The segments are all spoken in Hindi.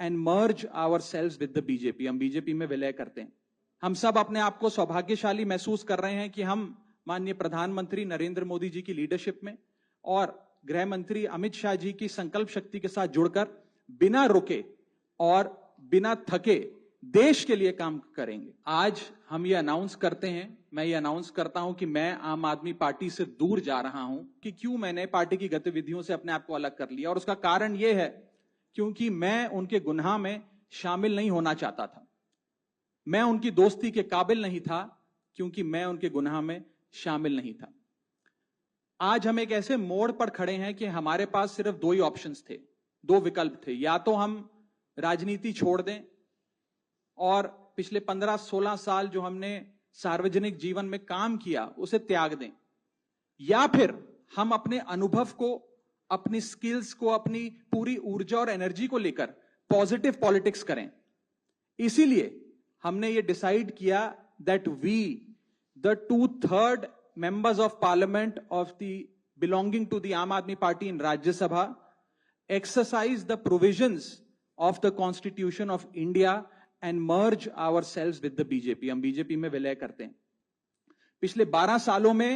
And merge ourselves with the BJP. हम बीजेपी में विलय करते हैं। हम सब अपने आप को सौभाग्यशाली महसूस कर रहे हैं कि हम माननीय प्रधानमंत्री नरेंद्र मोदी जी की लीडरशिप में और गृह मंत्री अमित शाह जी की संकल्प शक्ति के साथ जुड़कर बिना रुके और बिना थके देश के लिए काम करेंगे। आज हम ये अनाउंस करते हैं, मैं ये अनाउंस करता हूं कि मैं आम आदमी पार्टी से दूर जा रहा हूं। कि क्यों मैंने पार्टी की गतिविधियों से अपने आप को अलग कर लिया, और उसका कारण यह है क्योंकि मैं उनके गुनाह में शामिल नहीं होना चाहता था। मैं उनकी दोस्ती के काबिल नहीं था क्योंकि मैं उनके गुनाह में शामिल नहीं था। आज हम एक ऐसे मोड़ पर खड़े हैं कि हमारे पास सिर्फ दो ही ऑप्शंस थे, दो विकल्प थे। या तो हम राजनीति छोड़ दें और पिछले 15-16 साल जो हमने सार्वजनिक जीवन में काम किया उसे त्याग दें, या फिर हम अपने अनुभव को, अपनी स्किल्स को, अपनी पूरी ऊर्जा और एनर्जी को लेकर पॉजिटिव पॉलिटिक्स करें। इसीलिए हमने ये डिसाइड किया that we the 2/3 members of parliament of the belonging to the Aam Aadmi Party in Rajya Sabha exercise the provisions of the Constitution of India and merge ourselves with the BJP। हम बीजेपी में विलय करते हैं। पिछले 12 सालों में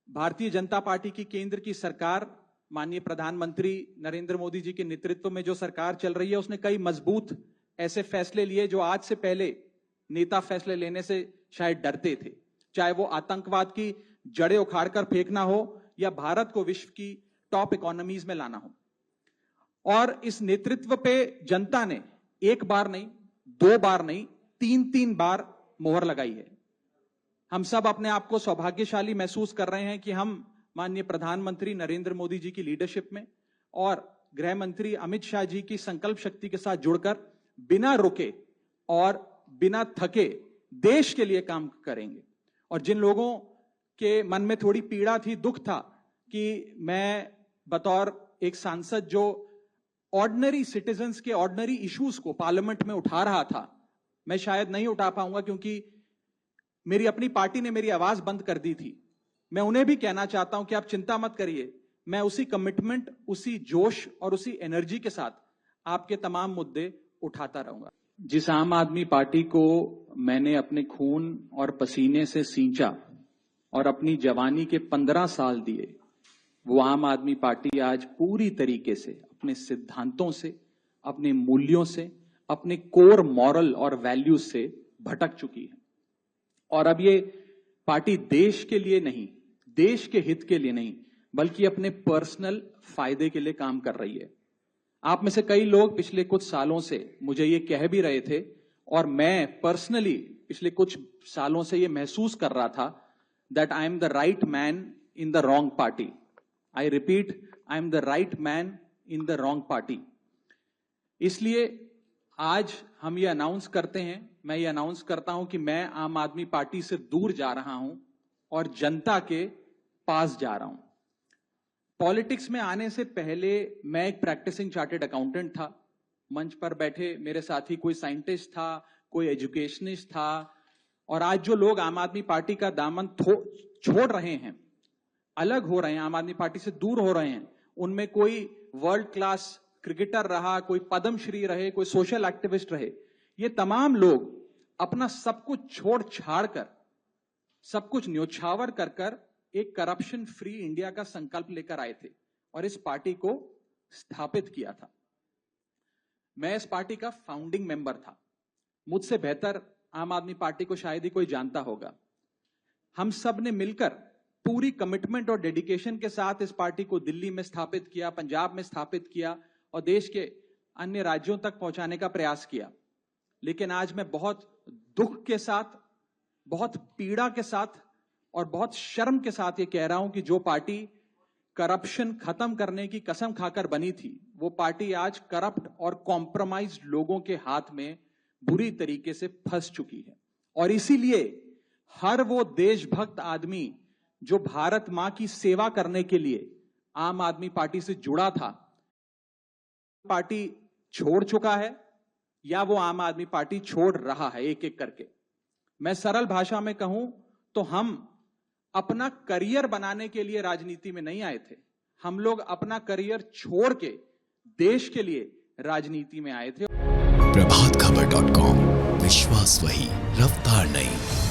भारतीय जनता पार्टी की केंद्र की सरकार, माननीय प्रधानमंत्री नरेंद्र मोदी जी के नेतृत्व में जो सरकार चल रही है, उसने कई मजबूत ऐसे फैसले लिए जो आज से पहले नेता फैसले लेने से शायद डरते थे। चाहे वो आतंकवाद की जड़ें उखाड़कर फेंकना हो या भारत को विश्व की टॉप इकोनॉमीज में लाना हो। और इस नेतृत्व पे जनता ने एक बार नहीं, दो बार नहीं, 3-3 बार मोहर लगाई है। हम सब अपने आप को सौभाग्यशाली महसूस कर रहे हैं कि हम माननीय प्रधानमंत्री नरेंद्र मोदी जी की लीडरशिप में और गृह मंत्री अमित शाह जी की संकल्प शक्ति के साथ जुड़कर बिना रुके और बिना थके देश के लिए काम करेंगे। और जिन लोगों के मन में थोड़ी पीड़ा थी, दुख था कि मैं बतौर एक सांसद जो ऑर्डिनरी सिटीजन्स के ऑर्डिनरी इश्यूज को पार्लियामेंट में उठा रहा था, मैं शायद नहीं उठा पाऊंगा क्योंकि मेरी अपनी पार्टी ने मेरी आवाज बंद कर दी थी। मैं उन्हें भी कहना चाहता हूं कि आप चिंता मत करिए, मैं उसी कमिटमेंट, उसी जोश और उसी एनर्जी के साथ आपके तमाम मुद्दे उठाता रहूंगा। जिस आम आदमी पार्टी को मैंने अपने खून और पसीने से सींचा और अपनी जवानी के 15 साल दिए, वो आम आदमी पार्टी आज पूरी तरीके से अपने सिद्धांतों से, अपने मूल्यों से, अपने कोर मॉरल और वैल्यूज से भटक चुकी है। और अब ये पार्टी देश के लिए नहीं, देश के हित के लिए नहीं, बल्कि अपने पर्सनल फायदे के लिए काम कर रही है। आप में से कई लोग पिछले कुछ सालों से मुझे ये कह भी रहे थे, और मैं पर्सनली पिछले कुछ सालों से ये महसूस कर रहा था that I am the right man in the wrong party. I repeat, I am the right man in the wrong party. इसलिए आज हम ये अनाउंस करते हैं, मैं ये अनाउंस करता हूं कि मैं आम आदमी पार्टी से दूर जा रहा हूं और जनता के पास जा रहा हूं। पॉलिटिक्स में आने से पहले मैं एक प्रैक्टिसिंग चार्टर्ड अकाउंटेंट था। मंच पर बैठे मेरे साथी कोई साइंटिस्ट था, कोई एजुकेशनिस्ट था, और आज जो लोग आम आदमी पार्टी का दामन छोड़ रहे हैं, अलग हो रहे हैं, आम आदमी पार्टी से दूर हो रहे हैं, उनमें कोई वर्ल्ड क्लास क्रिकेटर रहा, कोई पद्मश्री रहे, कोई सोशल एक्टिविस्ट रहे। ये तमाम लोग अपना सब कुछ छोड़ छाड़ कर, सब कुछ न्योछावर कर कर एक करप्शन फ्री इंडिया का संकल्प लेकर आए थे और इस पार्टी को स्थापित किया था। मैं इस पार्टी का फाउंडिंग मेंबर था। मुझसे बेहतर आम आदमी पार्टी को शायद ही कोई जानता होगा। हम सब ने मिलकर पूरी कमिटमेंट और डेडिकेशन के साथ इस पार्टी को दिल्ली में स्थापित किया, पंजाब में स्थापित किया और देश के अन्य राज्यों तक पहुंचाने का प्रयास किया। लेकिन आज मैं बहुत दुख के साथ, बहुत पीड़ा के साथ और बहुत शर्म के साथ ये कह रहा हूं कि जो पार्टी करप्शन खत्म करने की कसम खाकर बनी थी, वो पार्टी आज करप्ट और कॉम्प्रोमाइज्ड लोगों के हाथ में बुरी तरीके से फंस चुकी है। और इसीलिए हर वो देशभक्त आदमी जो भारत मां की सेवा करने के लिए आम आदमी पार्टी से जुड़ा था, पार्टी छोड़ चुका है या वो आम आदमी पार्टी छोड़ रहा है एक एक करके। मैं सरल भाषा में कहूं तो हम अपना करियर बनाने के लिए राजनीति में नहीं आए थे। हम लोग अपना करियर छोड़ के देश के लिए, राजनीति में आए थे। प्रभातखबर.com, विश्वास वही, रफ्तार नहीं।